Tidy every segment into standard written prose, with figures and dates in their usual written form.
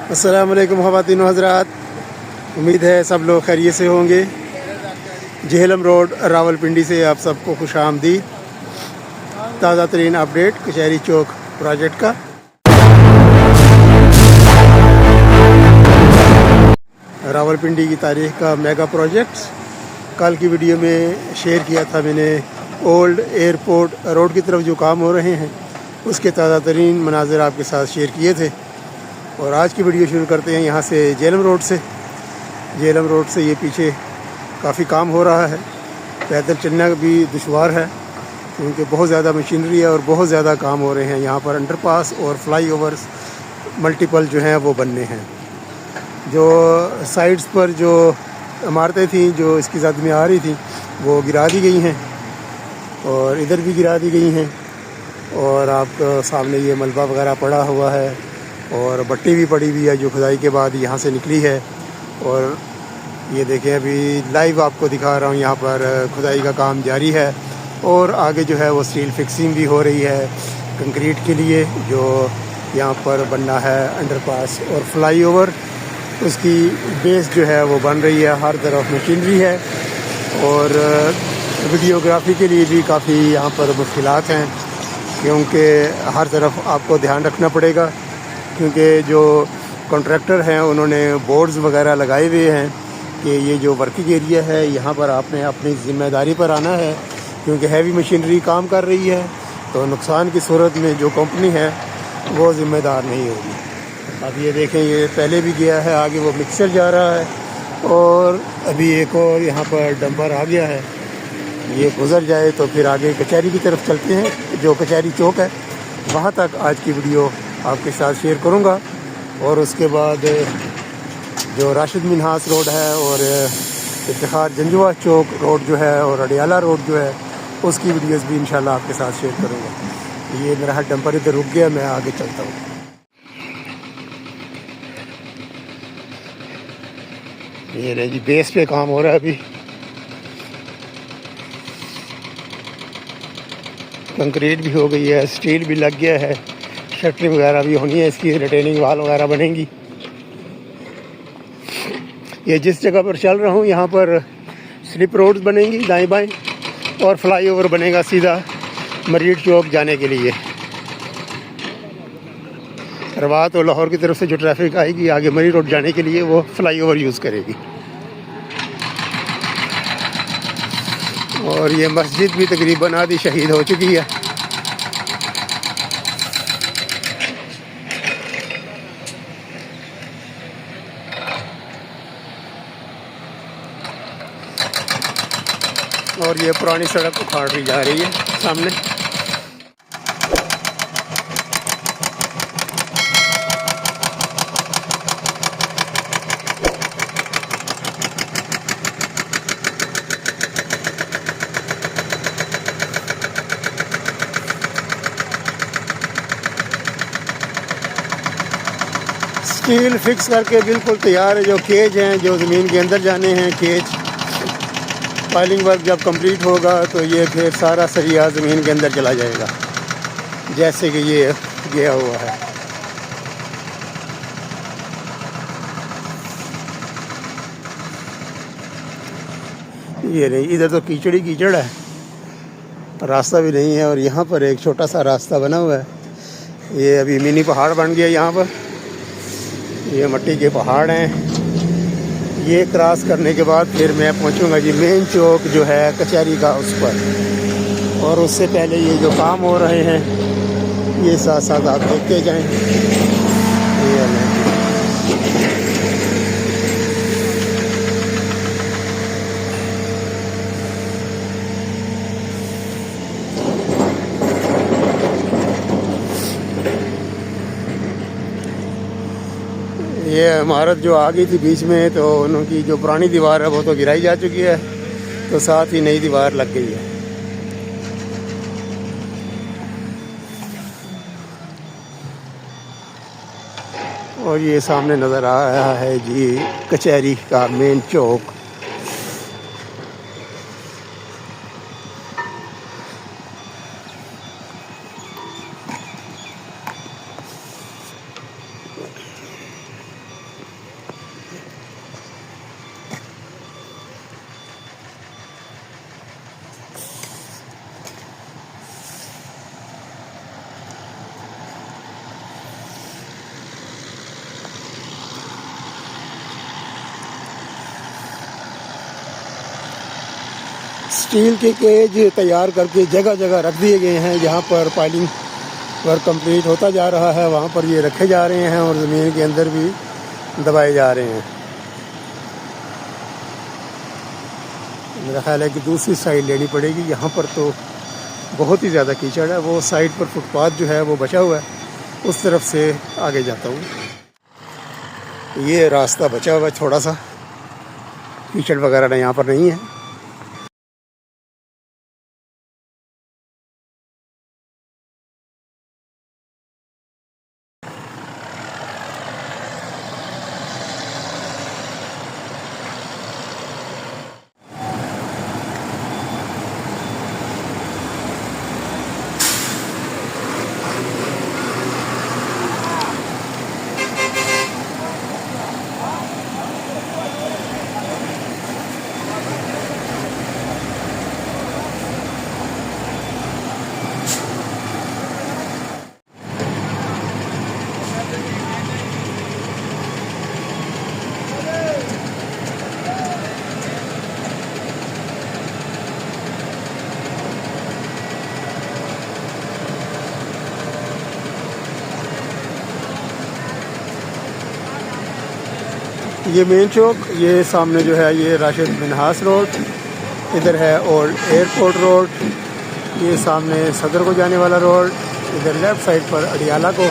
अस्सलाम वालेकुम ख़वातीन व हज़रात, उम्मीद है सब लोग खैरियत से होंगे। जेहलम रोड रावलपिंडी से आप सबको खुशामदीद। ताज़ा तरीन अपडेट कचहरी चौक प्रोजेक्ट का। रावलपिंडी की तारीख का मेगा प्रोजेक्ट कल की वीडियो में शेयर किया था मैंने। ओल्ड एयरपोर्ट रोड की तरफ जो काम हो रहे हैं उसके ताज़ा तरीन मनाज़िर आपके साथ शेयर किए थे। और आज की वीडियो शुरू करते हैं यहाँ से जेहलम रोड से। जेहलम रोड से ये पीछे काफ़ी काम हो रहा है, पैदल चलना भी दुश्वार है क्योंकि बहुत ज़्यादा मशीनरी है और बहुत ज़्यादा काम हो रहे हैं। यहाँ पर अंडरपास और फ्लाई ओवर्स मल्टीपल जो हैं वो बनने हैं। जो साइड्स पर जो इमारतें थीं जो इसकी ज़द में आ रही थी वो गिरा दी गई हैं और इधर भी गिरा दी गई हैं। और आपके सामने ये मलबा वगैरह पड़ा हुआ है और बट्टी भी पड़ी हुई है जो खुदाई के बाद यहाँ से निकली है। और ये देखें अभी लाइव आपको दिखा रहा हूँ, यहाँ पर खुदाई का काम जारी है और आगे जो है वो स्टील फिक्सिंग भी हो रही है कंक्रीट के लिए जो यहाँ पर बनना है अंडरपास और फ्लाई ओवर। उसकी बेस जो है वो बन रही है, हर तरफ मशीनरी है और वीडियोग्राफी के लिए भी काफ़ी यहाँ पर मुश्किलात हैं क्योंकि हर तरफ आपको ध्यान रखना पड़ेगा क्योंकि जो कॉन्ट्रैक्टर हैं उन्होंने बोर्ड्स वगैरह लगाए हुए हैं कि ये जो वर्किंग एरिया है यहाँ पर आपने अपनी ज़िम्मेदारी पर आना है क्योंकि हैवी मशीनरी काम कर रही है तो नुकसान की सूरत में जो कंपनी है वो ज़िम्मेदार नहीं होगी। अब ये देखें, ये पहले भी गया है, आगे वो मिक्सर जा रहा है और अभी एक और यहाँ पर डंपर आ गया है। ये गुज़र जाए तो फिर आगे कचहरी की तरफ चलते हैं, जो कचहरी चौक है वहाँ तक आज की वीडियो आपके साथ शेयर करूँगा। और उसके बाद जो राशिद मिन्हास रोड है और इफ्तिखार जंजुआ चौक रोड जो है और अडियाला रोड जो है उसकी वीडियोस भी इंशाल्लाह आपके साथ शेयर करूँगा। ये मेरा डंपर इधर रुक गया, मैं आगे चलता हूँ। ये रहे जी, बेस पे काम हो रहा है अभी। कंक्रीट भी हो गई है, स्टील भी लग गया है, शटरिंग वगैरह भी होनी है, इसकी रिटेनिंग वाल वगैरह बनेंगी। ये जिस जगह पर चल रहा हूँ यहाँ पर स्लिप रोड्स बनेंगी दाएं बाएं और फ्लाई ओवर बनेगा सीधा मरीड चौक जाने के लिए। रवात और लाहौर की तरफ से जो ट्रैफिक आएगी आगे मरी रोड जाने के लिए वो फ्लाई ओवर यूज़ करेगी। और ये मस्जिद भी तकरीबन आधी शहीद हो चुकी है। और ये पुरानी सड़क उखाड़ रही जा रही है सामने। स्टील फिक्स करके बिल्कुल तैयार है। जो केज हैं जो ज़मीन के अंदर जाने हैं केज, फाइलिंग वर्क जब कंप्लीट होगा तो ये फिर सारा सरिया ज़मीन के अंदर चला जाएगा जैसे कि ये गया हुआ है। ये नहीं, इधर तो कीचड़ ही कीचड़ है, रास्ता भी नहीं है। और यहाँ पर एक छोटा सा रास्ता बना हुआ है, ये अभी मिनी पहाड़ बन गया। यहाँ पर ये मिट्टी के पहाड़ हैं। ये क्रॉस करने के बाद फिर मैं पहुंचूंगा जी मेन चौक जो है कचहरी का उस पर। और उससे पहले ये जो काम हो रहे हैं ये साथ साथ आप देखते जाएं। ये इमारत जो आ गई थी बीच में तो उनकी जो पुरानी दीवार है वो तो गिराई जा चुकी है, तो साथ ही नई दीवार लग गई है। और ये सामने नज़र आ रहा है जी कचहरी का मेन चौक। स्टील के केज तैयार करके जगह जगह रख दिए गए हैं। जहाँ पर पाइलिंग वर्क कंप्लीट होता जा रहा है वहाँ पर ये रखे जा रहे हैं और ज़मीन के अंदर भी दबाए जा रहे हैं। मेरा ख्याल है कि दूसरी साइड लेनी पड़ेगी। यहाँ पर तो बहुत ही ज़्यादा कीचड़ है। वो साइड पर फुटपाथ जो है वो बचा हुआ है, उस तरफ से आगे जाता हूँ। ये रास्ता बचा हुआ है थोड़ा सा, कीचड़ वगैरह यहाँ पर नहीं है। ये मेन चौक, ये सामने जो है ये राशिद मिन्हास रोड, इधर है ओल्ड एयरपोर्ट रोड, ये सामने सदर को जाने वाला रोड, इधर लेफ़्ट साइड पर अडियाला को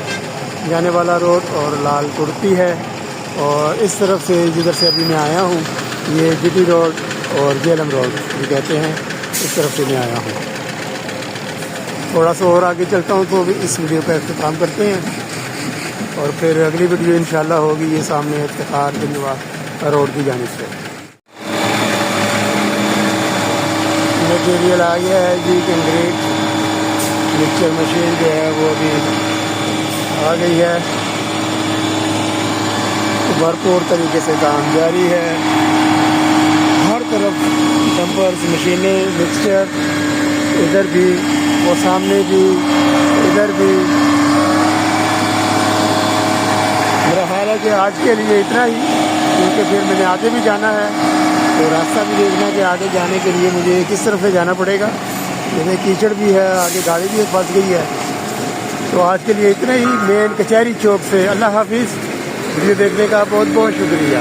जाने वाला रोड और लाल कुर्ती है। और इस तरफ से जिधर से अभी मैं आया हूँ ये जीटी रोड और जेलम रोड भी कहते हैं, इस तरफ से मैं आया हूँ। थोड़ा सा और आगे चलता हूँ तो भी इस वीडियो का इख्तिताम करते हैं और फिर अगली वीडियो इंशाल्लाह होगी ये सामने इफ्तिखार बिनवा रोड की जानिब से। मटेरियल आ गया है जी, कंक्रीट मिक्सचर मशीन जो है वो भी आ गई है। भरपूर तरीके से काम जारी है, हर तरफ डंपर्स, मशीनें, मिक्सचर, इधर भी, वो सामने भी, इधर भी। मेरा ख्याल है कि आज के लिए इतना ही, क्योंकि फिर मैंने आगे भी जाना है तो रास्ता भी देखना है कि आगे जाने के लिए मुझे किस तरफ से जाना पड़ेगा। जैसे कीचड़ भी है, आगे गाड़ी भी फंस गई है। तो आज के लिए इतना ही। मेन कचहरी चौक से अल्लाह हाफिज़। वीडियो देखने का बहुत बहुत शुक्रिया।